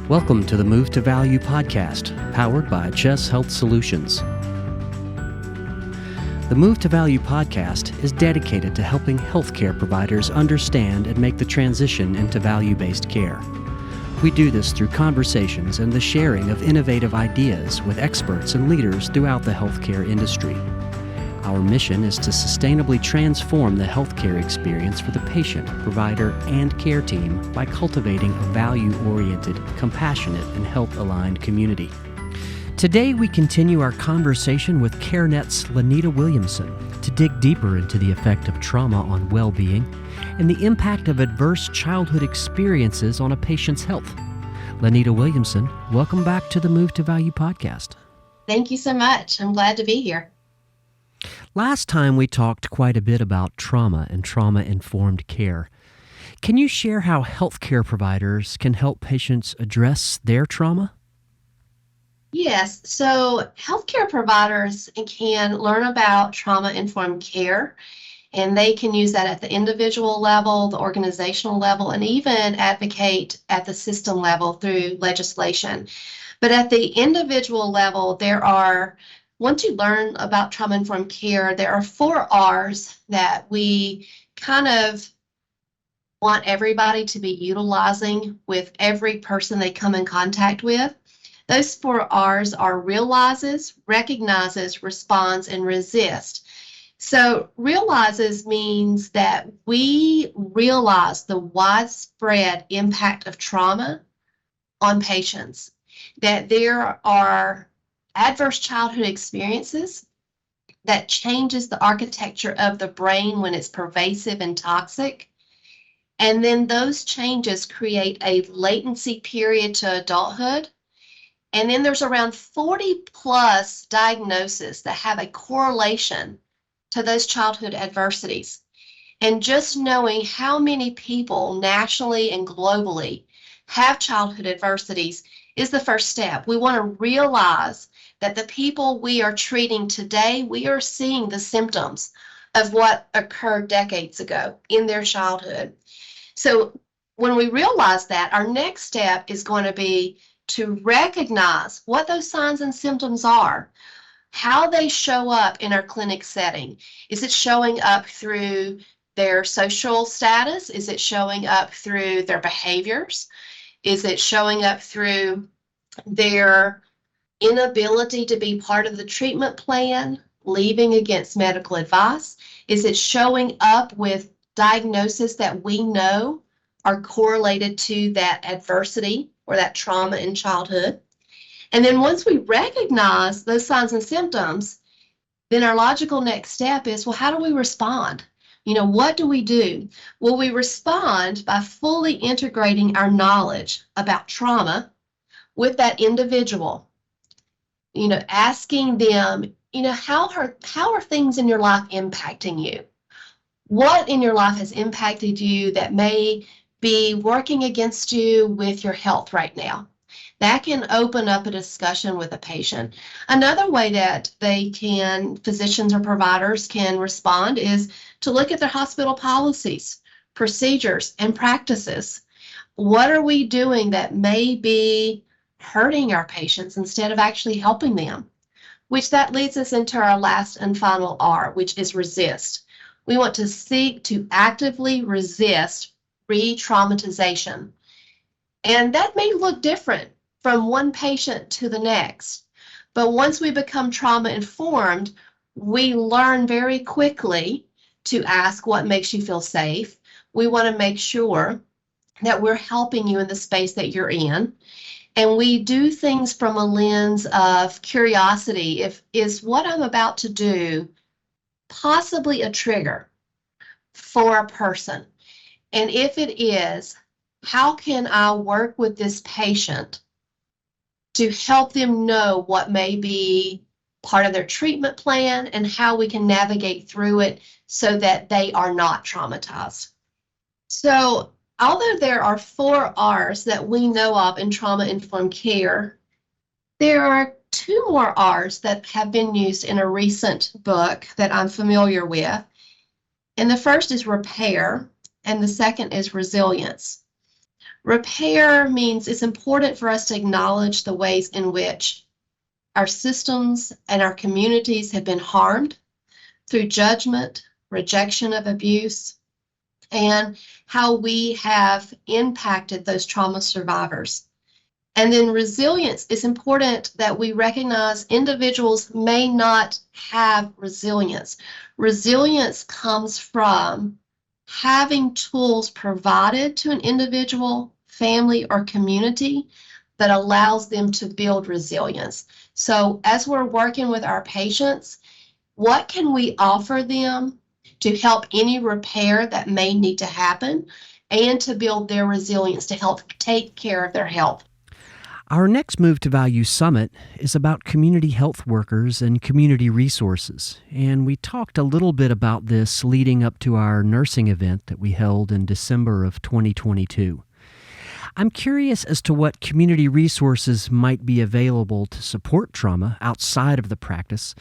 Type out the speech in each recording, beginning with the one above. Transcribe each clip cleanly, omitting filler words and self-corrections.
Welcome to the Move to Value podcast, powered by Chess Health Solutions. The Move to Value podcast is dedicated to helping healthcare providers understand and make the transition into value-based care. We do this through conversations and the sharing of innovative ideas with experts and leaders throughout the healthcare industry. Our mission is to sustainably transform the healthcare experience for the patient, provider, and care team by cultivating a value-oriented, compassionate, and health-aligned community. Today, we continue our conversation with CareNet's Laneita Williamson to dig deeper into the effect of trauma on well-being and the impact of adverse childhood experiences on a patient's health. Laneita Williamson, welcome back to the Move to Value podcast. Thank you so much. I'm glad to be here. Last time we talked quite a bit about trauma and trauma-informed care. Can you share how healthcare providers can help patients address their trauma? Yes, so healthcare providers can learn about trauma-informed care, and they can use that at the individual level, the organizational level, and even advocate at the system level through legislation. But at the individual level, once you learn about trauma-informed care, there are 4 R's that we kind of want everybody to be utilizing with every person they come in contact with. Those 4 R's are realizes, recognizes, responds, and resist. So realizes means that we realize the widespread impact of trauma on patients, that there are adverse childhood experiences that changes the architecture of the brain when it's pervasive and toxic. And then those changes create a latency period to adulthood. And then there's around 40 plus diagnoses that have a correlation to those childhood adversities. And just knowing how many people nationally and globally have childhood adversities is the first step. We want to realize that the people we are treating today, we are seeing the symptoms of what occurred decades ago in their childhood. So when we realize that, our next step is going to be to recognize what those signs and symptoms are, how they show up in our clinic setting. Is it showing up through their social status? Is it showing up through their behaviors? Is it showing up through their inability to be part of the treatment plan, leaving against medical advice? Is it showing up with diagnoses that we know are correlated to that adversity or that trauma in childhood? And then once we recognize those signs and symptoms, then our logical next step is, well, how do we respond? What do we do? Well, we respond by fully integrating our knowledge about trauma with that individual. Asking them, how are things in your life impacting you? What in your life has impacted you that may be working against you with your health right now? That can open up a discussion with a patient. Another way that physicians or providers can respond is to look at their hospital policies, procedures, and practices. What are we doing that may be hurting our patients instead of actually helping them? Which that leads us into our last and final R, which is resist. We want to seek to actively resist re-traumatization. And that may look different from one patient to the next. But once we become trauma-informed, we learn very quickly to ask what makes you feel safe. We want to make sure that we're helping you in the space that you're in. And we do things from a lens of curiosity. Is what I'm about to do possibly a trigger for a person? And if it is, how can I work with this patient to help them know what may be part of their treatment plan and how we can navigate through it so that they are not traumatized? So, although there are 4 R's that we know of in trauma-informed care, there are 2 more R's that have been used in a recent book that I'm familiar with. And the first is repair, and the second is resilience. Repair means it's important for us to acknowledge the ways in which our systems and our communities have been harmed through judgment, rejection of abuse, and how we have impacted those trauma survivors. And then resilience, it's important that we recognize individuals may not have resilience. Resilience comes from having tools provided to an individual, family, or community that allows them to build resilience. So as we're working with our patients, what can we offer them to help any repair that may need to happen and to build their resilience to help take care of their health? Our next Move to Value Summit is about community health workers and community resources, and we talked a little bit about this leading up to our nursing event that we held in December of 2022. I'm curious as to what community resources might be available to support trauma outside of the practice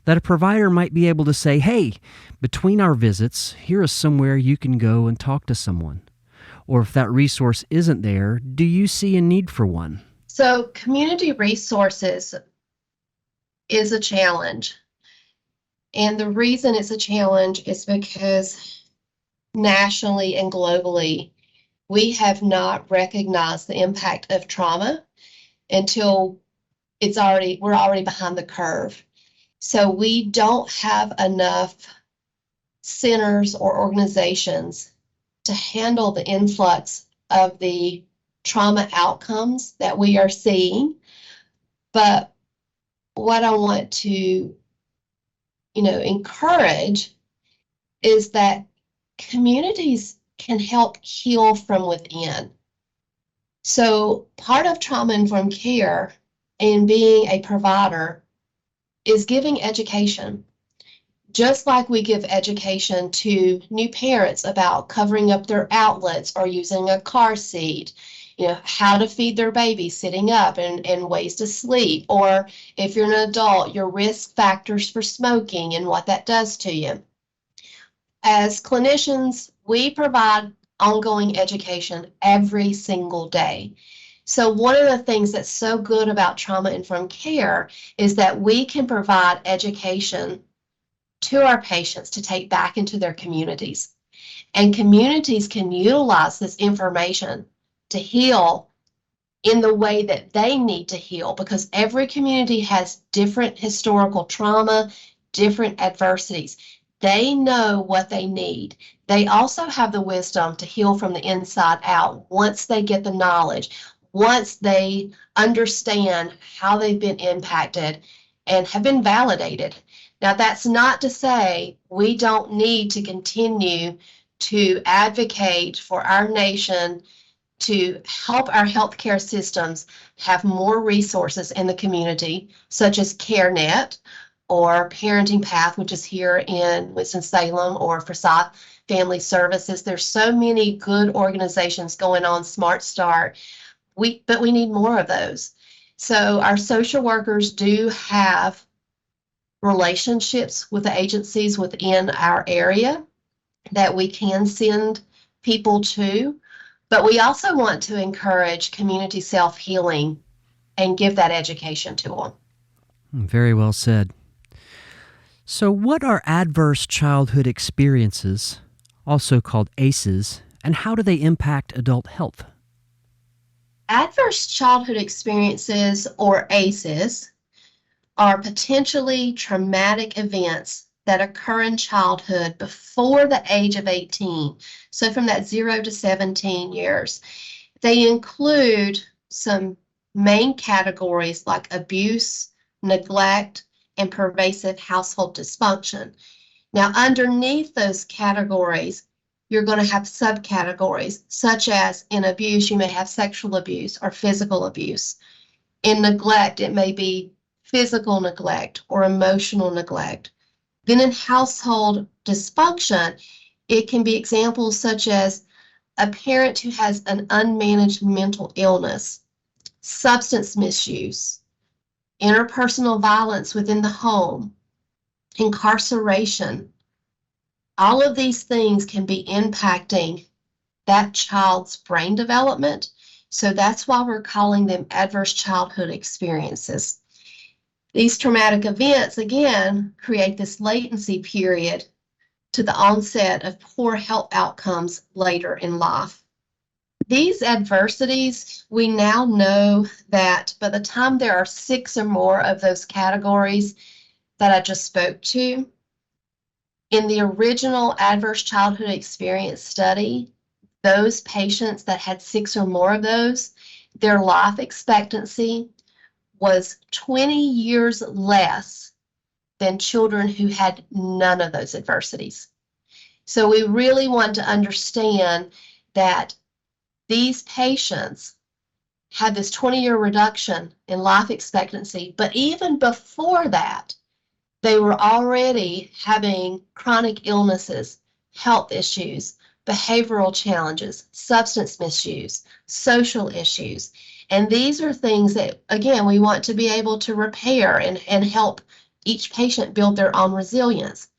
that a provider might be able to say, hey, between our visits, here is somewhere you can go and talk to someone. Or if that resource isn't there, do you see a need for one? So community resources is a challenge. And the reason it's a challenge is because nationally and globally, we have not recognized the impact of trauma until we're already behind the curve. So we don't have enough centers or organizations to handle the influx of the trauma outcomes that we are seeing. But what I want to, encourage is that communities can help heal from within. So part of trauma-informed care and being a provider is giving education. Just like we give education to new parents about covering up their outlets or using a car seat, how to feed their baby sitting up and ways to sleep, or if you're an adult, your risk factors for smoking and what that does to you. As clinicians, we provide ongoing education every single day. So one of the things that's so good about trauma-informed care is that we can provide education to our patients to take back into their communities. And communities can utilize this information to heal in the way that they need to heal, because every community has different historical trauma, different adversities. They know what they need. They also have the wisdom to heal from the inside out once they get the knowledge, once they understand how they've been impacted and have been validated. Now, that's not to say we don't need to continue to advocate for our nation to help our healthcare systems have more resources in the community, such as CareNet or Parenting Path, which is here in Winston-Salem, or Forsyth Family Services. There's so many good organizations going on, Smart Start, but we need more of those. So our social workers do have relationships with the agencies within our area that we can send people to, but we also want to encourage community self-healing and give that education to them. Very well said. So what are adverse childhood experiences, also called ACEs, and how do they impact adult health? Adverse childhood experiences, or ACEs, are potentially traumatic events that occur in childhood before the age of 18, so from that 0 to 17 years. They include some main categories like abuse, neglect, and pervasive household dysfunction. Now, underneath those categories, you're going to have subcategories, such as in abuse, you may have sexual abuse or physical abuse. In neglect, it may be physical neglect or emotional neglect. Then in household dysfunction, it can be examples such as a parent who has an unmanaged mental illness, substance misuse, interpersonal violence within the home, incarceration. All of these things can be impacting that child's brain development. So that's why we're calling them adverse childhood experiences. These traumatic events, again, create this latency period to the onset of poor health outcomes later in life. These adversities, we now know that by the time there are 6 or more of those categories that I just spoke to, in the original adverse childhood experience study, those patients that had 6 or more of those, their life expectancy was 20 years less than children who had none of those adversities. So we really want to understand that these patients had this 20-year reduction in life expectancy, but even before that, they were already having chronic illnesses, health issues, behavioral challenges, substance misuse, social issues. And these are things that, again, we want to be able to repair and help each patient build their own resilience.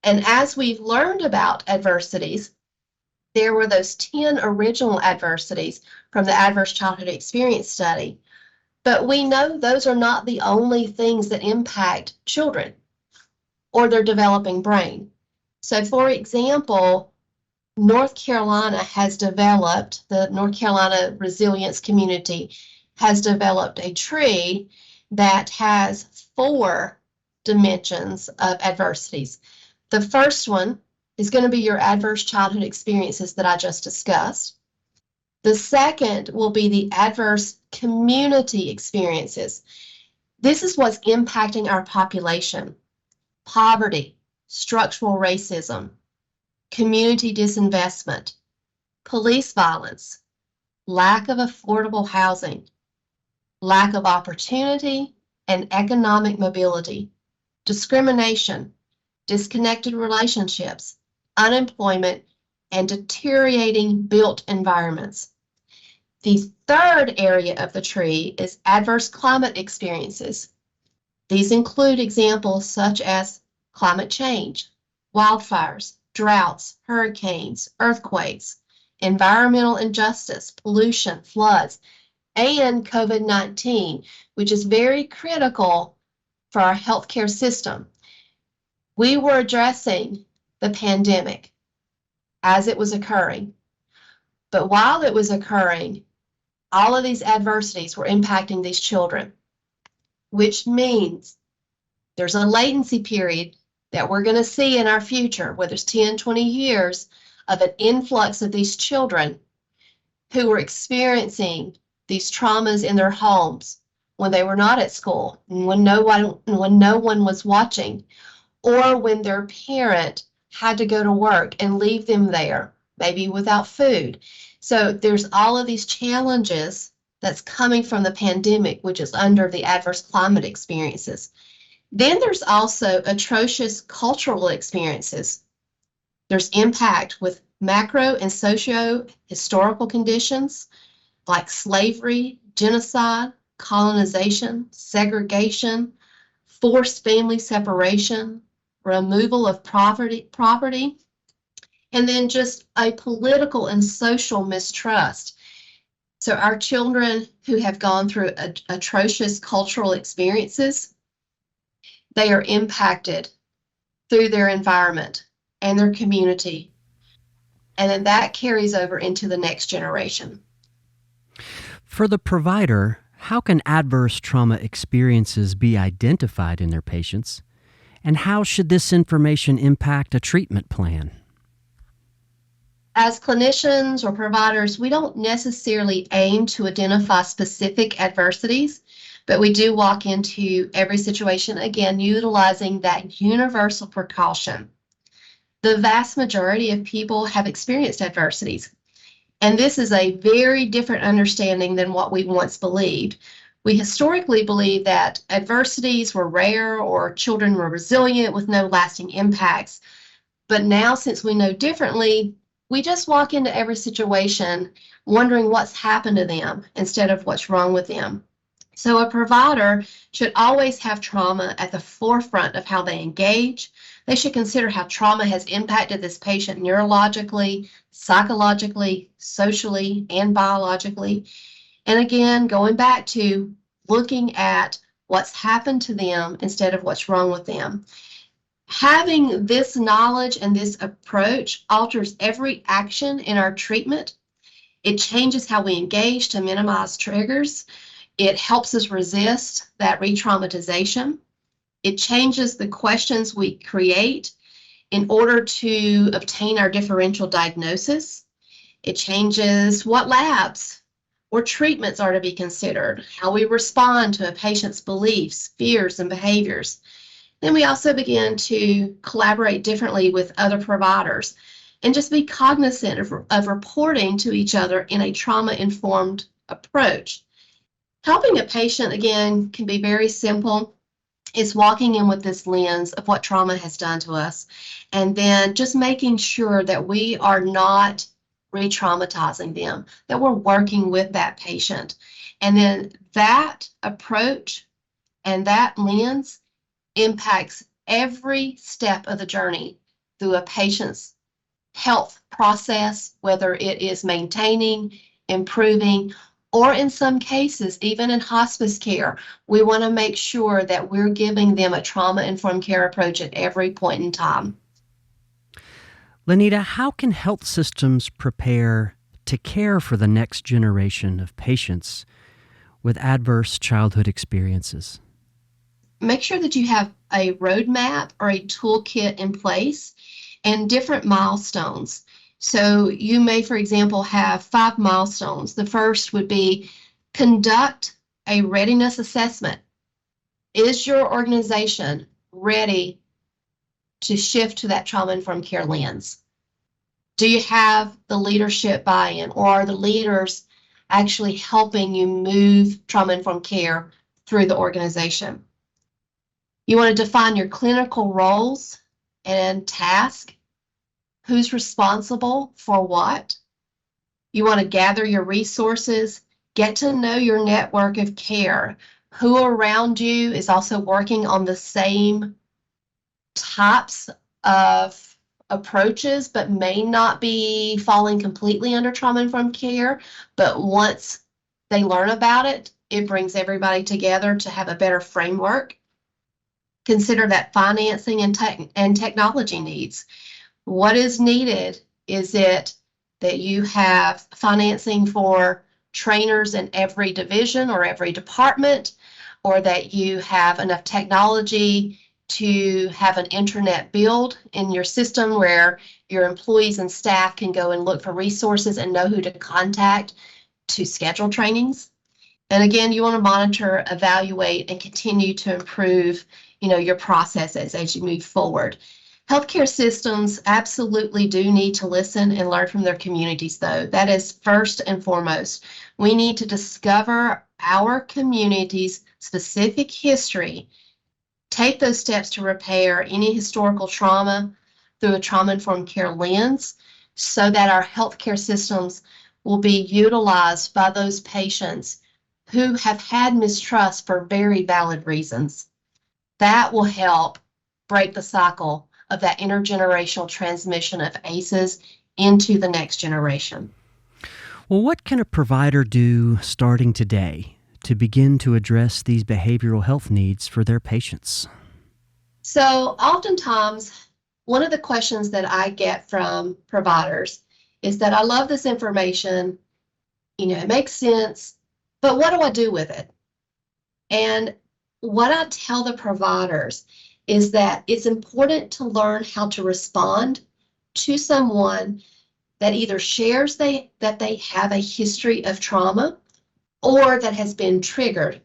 And as we've learned about adversities, there were those 10 original adversities from the Adverse Childhood Experience study. But we know those are not the only things that impact children or their developing brain. So, for example, North Carolina has developed, the North Carolina Resilience Community has developed a tree that has 4 dimensions of adversities. The first one is going to be your adverse childhood experiences that I just discussed. The second will be the adverse community experiences. This is what's impacting our population: poverty, structural racism, community disinvestment, police violence, lack of affordable housing, lack of opportunity and economic mobility, discrimination, disconnected relationships, unemployment, and deteriorating built environments. The third area of the tree is adverse climate experiences. These include examples such as climate change, wildfires, droughts, hurricanes, earthquakes, environmental injustice, pollution, floods, and COVID-19, which is very critical for our healthcare system. We were addressing the pandemic as it was occurring, but while it was occurring, all of these adversities were impacting these children, which means there's a latency period that we're going to see in our future, whether it's 10, 20 years, of an influx of these children who were experiencing these traumas in their homes when they were not at school, and when no one was watching, or when their parent had to go to work and leave them there, maybe without food. So there's all of these challenges that's coming from the pandemic, which is under the adverse climate experiences. Then there's also atrocious cultural experiences. There's impact with macro and socio-historical conditions like slavery, genocide, colonization, segregation, forced family separation, removal of property, and then just a political and social mistrust. So our children who have gone through atrocious cultural experiences, they are impacted through their environment and their community. And then that carries over into the next generation. For the provider, how can adverse trauma experiences be identified in their patients? And how should this information impact a treatment plan? As clinicians or providers, we don't necessarily aim to identify specific adversities, but we do walk into every situation, again, utilizing that universal precaution. The vast majority of people have experienced adversities, and this is a very different understanding than what we once believed. We historically believed that adversities were rare or children were resilient with no lasting impacts. But now, since we know differently, we just walk into every situation wondering what's happened to them instead of what's wrong with them. So a provider should always have trauma at the forefront of how they engage. They should consider how trauma has impacted this patient neurologically, psychologically, socially, and biologically. And again, going back to looking at what's happened to them instead of what's wrong with them. Having this knowledge and this approach alters every action in our treatment. It changes how we engage to minimize triggers. It helps us resist that re-traumatization. It changes the questions we create in order to obtain our differential diagnosis. It changes what labs or treatments are to be considered, how we respond to a patient's beliefs, fears, and behaviors. Then we also begin to collaborate differently with other providers and just be cognizant of reporting to each other in a trauma-informed approach. Helping a patient, again, can be very simple. It's walking in with this lens of what trauma has done to us, and then just making sure that we are not re-traumatizing them, that we're working with that patient. And then that approach and that lens impacts every step of the journey through a patient's health process, whether it is maintaining, improving, or in some cases, even in hospice care, we want to make sure that we're giving them a trauma-informed care approach at every point in time. Laneita, how can health systems prepare to care for the next generation of patients with adverse childhood experiences? Make sure that you have a roadmap or a toolkit in place and different milestones. So you may, for example, have 5 milestones. The first would be conduct a readiness assessment. Is your organization ready to shift to that trauma-informed care lens? Do you have the leadership buy-in, or are the leaders actually helping you move trauma-informed care through the organization? You want to define your clinical roles and tasks. Who's responsible for what? You want to gather your resources, get to know your network of care. Who around you is also working on the same types of approaches, but may not be falling completely under trauma-informed care. But once they learn about it, it brings everybody together to have a better framework. Consider that financing and technology needs. What is needed? Is it that you have financing for trainers in every division or every department, or that you have enough technology to have an intranet build in your system where your employees and staff can go and look for resources and know who to contact to schedule trainings? And again, you want to monitor, evaluate, and continue to improve, your processes as you move forward. Healthcare systems absolutely do need to listen and learn from their communities, though. That is first and foremost. We need to discover our community's specific history, take those steps to repair any historical trauma through a trauma-informed care lens, so that our healthcare systems will be utilized by those patients who have had mistrust for very valid reasons. That will help break the cycle of that intergenerational transmission of ACEs into the next generation. Well, what can a provider do starting today to begin to address these behavioral health needs for their patients? So oftentimes, one of the questions that I get from providers is that I love this information, it makes sense, but what do I do with it? And what I tell the providers is that it's important to learn how to respond to someone that either shares that they have a history of trauma or that has been triggered.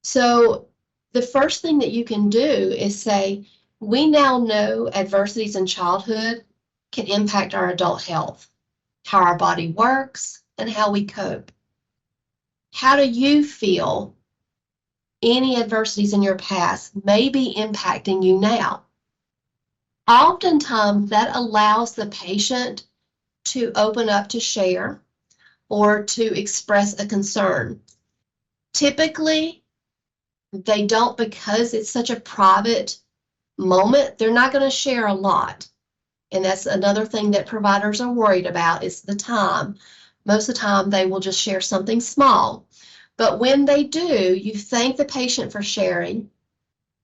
So the first thing that you can do is say, we now know adversities in childhood can impact our adult health, how our body works, and how we cope. How do you feel any adversities in your past may be impacting you now? Oftentimes, that allows the patient to open up to share or to express a concern. Typically, they don't, because it's such a private moment, they're not going to share a lot. And that's another thing that providers are worried about is the time. Most of the time, they will just share something small. But when they do, you thank the patient for sharing,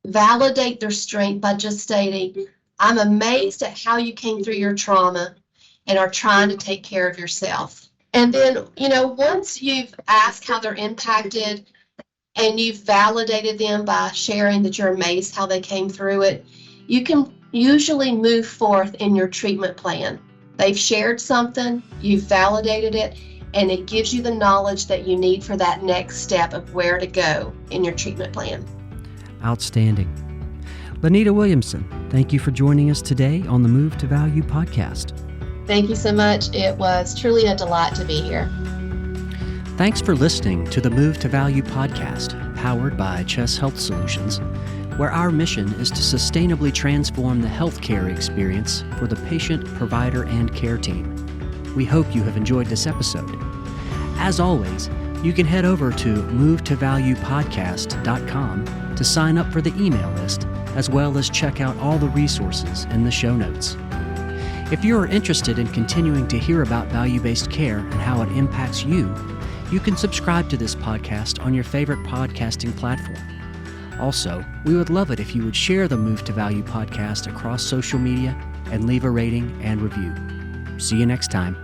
validate their strength by just stating, I'm amazed at how you came through your trauma and are trying to take care of yourself. And then, once you've asked how they're impacted and you've validated them by sharing that you're amazed how they came through it, you can usually move forth in your treatment plan. They've shared something, you've validated it, and it gives you the knowledge that you need for that next step of where to go in your treatment plan. Outstanding. Laneita Williamson, thank you for joining us today on the Move to Value podcast. Thank you so much. It was truly a delight to be here. Thanks for listening to the Move to Value podcast, powered by Chess Health Solutions, where our mission is to sustainably transform the healthcare experience for the patient, provider, and care team. We hope you have enjoyed this episode. As always, you can head over to movetovaluepodcast.com to sign up for the email list, as well as check out all the resources in the show notes. If you are interested in continuing to hear about value-based care and how it impacts you, you can subscribe to this podcast on your favorite podcasting platform. Also, we would love it if you would share the Move to Value podcast across social media and leave a rating and review. See you next time.